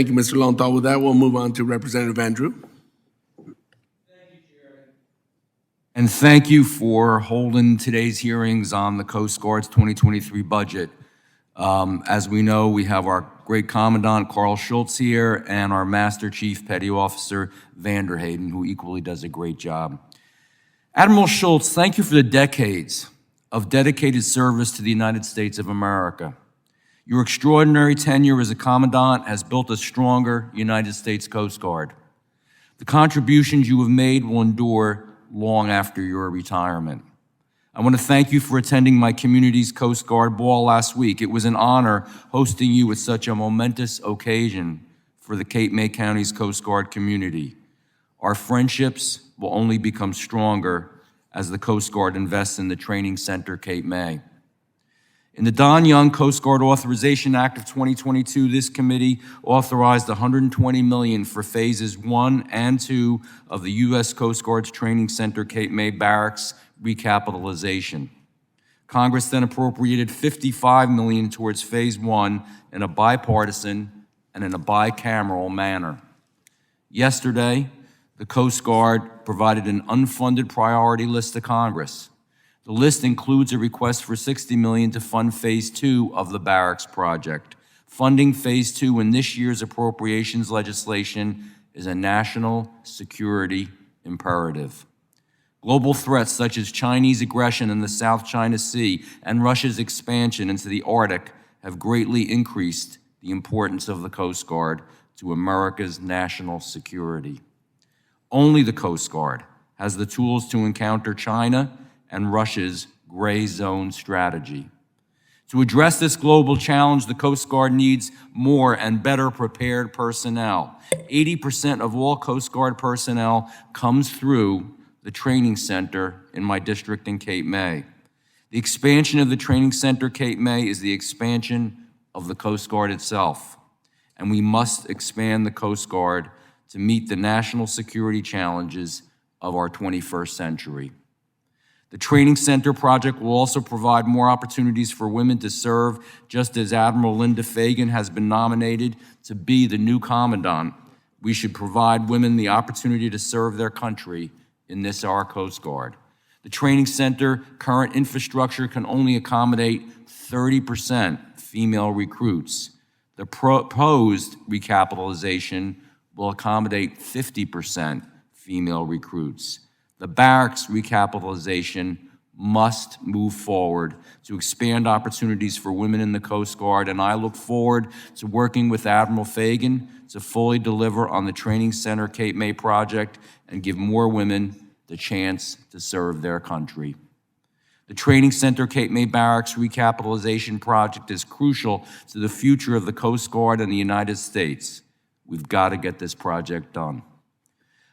Thank you, Mr. Lowenthal. With that, we'll move on to Representative Van Drew. And thank you for holding today's hearings on the Coast Guard's 2023 budget. As we know, we have our great Commandant, Carl Schultz, here, and our Master Chief Petty Officer, Vanderhayden, who equally does a great job. Admiral Schultz, thank you for the decades of dedicated service to the United States of America. Your extraordinary tenure as a Commandant has built a stronger United States Coast Guard. The contributions you have made will endure long after your retirement. I want to thank you for attending my community's Coast Guard Ball last week. It was an honor hosting you at such a momentous occasion for the Cape May County's Coast Guard community. Our friendships will only become stronger as the Coast Guard invests in the Training Center Cape May. In the Don Young Coast Guard Authorization Act of 2022, this committee authorized $120 million for phases 1 and 2 of the U.S. Coast Guard's Training Center Cape May Barracks recapitalization. Congress then appropriated $55 million towards phase 1 in a bipartisan and in a bicameral manner. Yesterday, the Coast Guard provided an unfunded priority list to Congress. The list includes a request for $60 million to fund phase 2 of the barracks project. Funding phase 2 in this year's appropriations legislation is a national security imperative. Global threats such as Chinese aggression in the South China Sea and Russia's expansion into the Arctic have greatly increased the importance of the Coast Guard to America's national security. Only the Coast Guard has the tools to encounter China and Russia's gray zone strategy. To address this global challenge, the Coast Guard needs more and better prepared personnel. 80% of all Coast Guard personnel comes through the training center in my district in Cape May. The expansion of the training center Cape May is the expansion of the Coast Guard itself, and we must expand the Coast Guard to meet the national security challenges of our 21st century. The Training Center project will also provide more opportunities for women to serve, just as Admiral Linda Fagan has been nominated to be the new Commandant. We should provide women the opportunity to serve their country in this, our Coast Guard. The Training Center current infrastructure can only accommodate 30% female recruits. The proposed recapitalization will accommodate 50% female recruits. The barracks recapitalization must move forward to expand opportunities for women in the Coast Guard, and I look forward to working with Admiral Fagan to fully deliver on the Training Center Cape May project and give more women the chance to serve their country. The Training Center Cape May Barracks recapitalization project is crucial to the future of the Coast Guard and the United States. We've got to get this project done.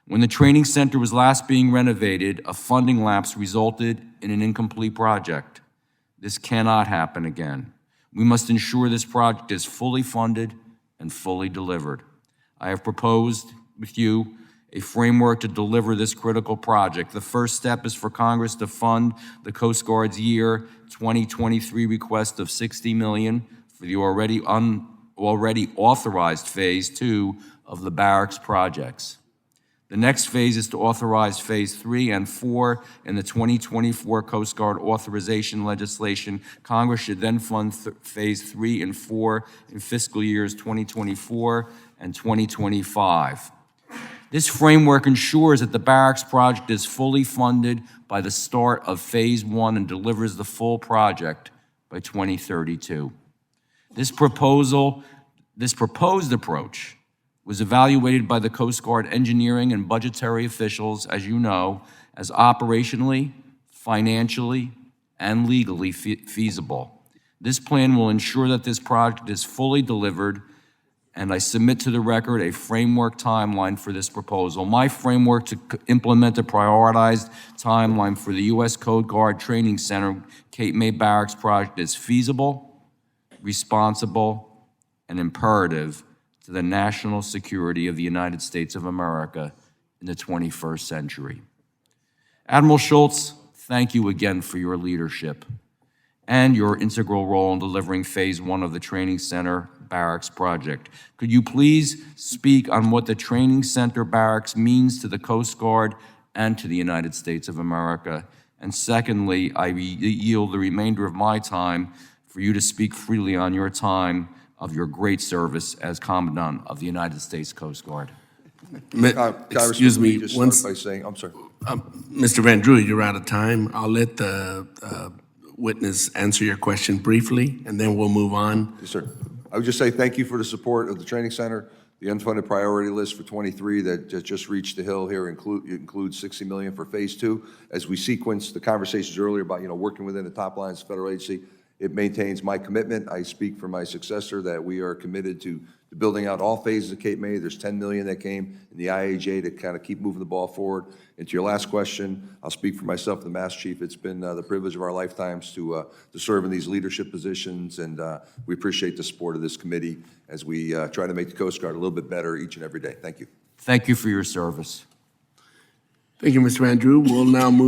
When the training center was last being renovated, a funding lapse resulted in an incomplete project. This cannot happen again. We must ensure this project is fully funded and fully delivered. I have proposed with you a framework to deliver this critical project. The first step is for Congress to fund the Coast Guard's year 2023 request of $60 million for the already authorized phase 2 of the barracks projects. The next phase is to authorize phase 3 and 4 in the 2024 Coast Guard authorization legislation. Congress should then fund phase 3 and 4 in fiscal years 2024 and 2025. This framework ensures that the barracks project is fully funded by the start of phase 1 and delivers the full project by 2032. This proposed approach was evaluated by the Coast Guard engineering and budgetary officials, as you know, as operationally, financially, and legally feasible. This plan will ensure that this project is fully delivered, and I submit to the record a framework timeline for this proposal. My framework to implement a prioritized timeline for the U.S. Coast Guard Training Center Cape May Barracks project is feasible, responsible, and imperative to the national security of the United States of America in the 21st century. Admiral Schultz, thank you again for your leadership and your integral role in delivering phase 1 of the Training Center Guard Barracks project. Could you please speak on what the Training Center Barracks means to the Coast Guard and to the United States of America? And secondly, I yield the remainder of my time for you to speak freely on your time of your great service as Commandant of the United States Coast Guard. Excuse me, Just once, start by saying, I'm sorry. Mr. Van Drew, you're out of time. I'll let the witness answer your question briefly, and then we'll move on. Yes, sir. I would just say thank you for the support of the training center. The unfunded priority list for 23 that just reached the Hill here includes $60 million for phase 2. As we sequence the conversations earlier about, working within the top lines of federal agency, it maintains my commitment. I speak for my successor that we are committed to building out all phases of Cape May. There's $10 million that came in the IAJ to kind of keep moving the ball forward. And to your last question, I'll speak for myself, the Master Chief. It's been the privilege of our lifetimes to serve in these leadership positions, and we appreciate the support of this committee as we try to make the Coast Guard a little bit better each and every day. Thank you. Thank you for your service. Thank you, Mr. Van Drew. We'll now move